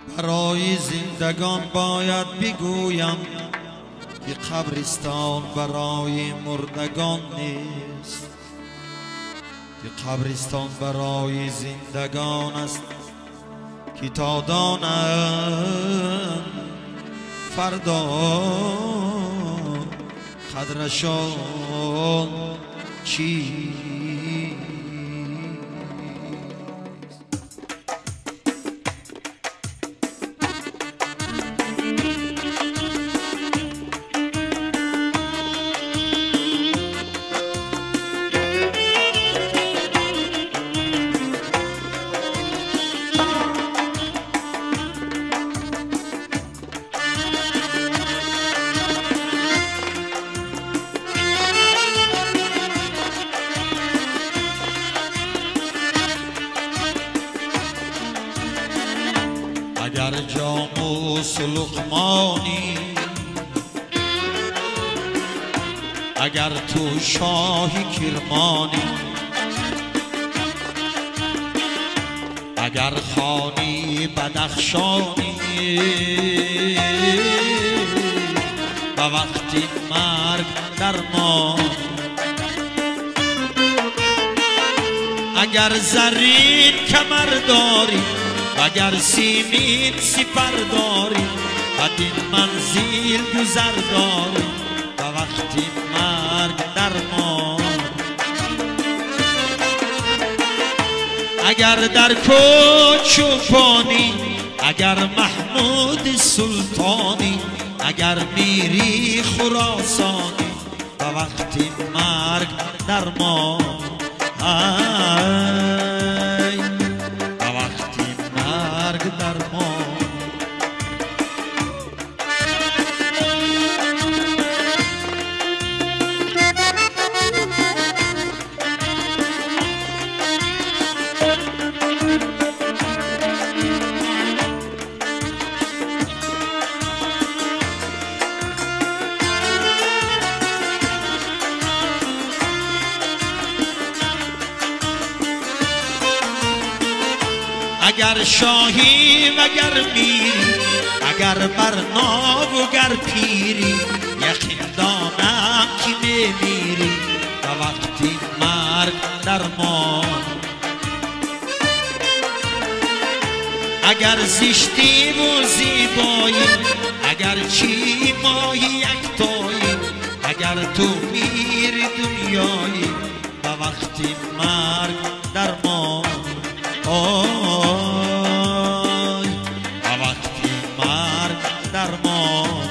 برای زندگان باید بگویم که قبرستان برای مردگان نیست، که قبرستان برای زندگان است که تا دانند فردا قدرشان چی. اگر جاموس لقمانی، اگر تو شاهی کرمانی، اگر خانی بدخشانی، و وقتی مرگ درمان، اگر زرین کمر داری، اگر سیمین سپر داری، بدین منزل گذر داری، و وقتی مرگ درمان. اگر در کوچ و پانی، اگر محمود سلطانی، اگر میری خراسانی، و وقتی مرگ درمان. اگر شاهی وگر میری، اگر برناب وگر پیری، یقین دانم که میمیری، و وقتی مرگ درمان. اگر زشتی و زیبایی، اگر چی ماهی یکتایی، اگر تو میری دنیایی، و وقتی مرگ درمان. و وقتی مرگ درمانی.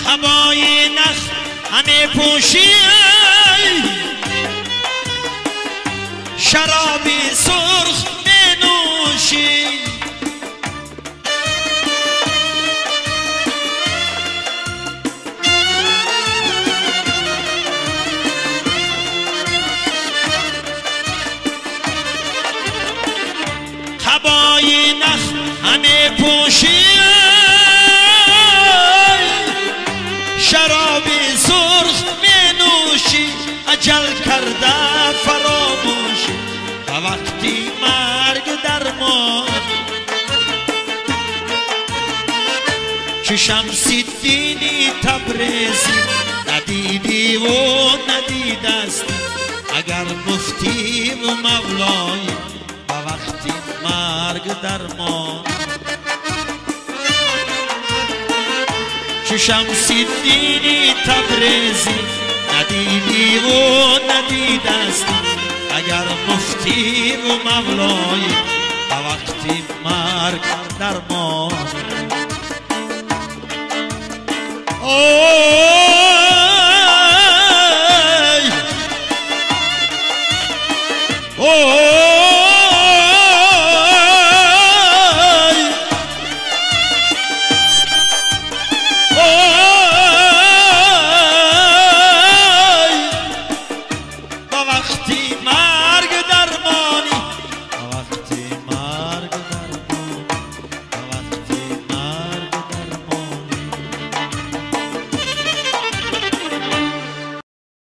قبای نخ همه پوشی، شرابی سرخ منوشی، قبای نخ همه پوشی، شرابی سرخ منوشی، اجل کرده فراموشی، و وقتی مرگ درمان. چو شمس الدین تبریزی ندیدی و ندیدستی، اگر مفتی و مولایی، و وقتی مرگ درمان. چو شمس الدین تبریزی ندیدی و ندیدستی، اگر مفتی و مولایی، و وقتی مرگ درمان.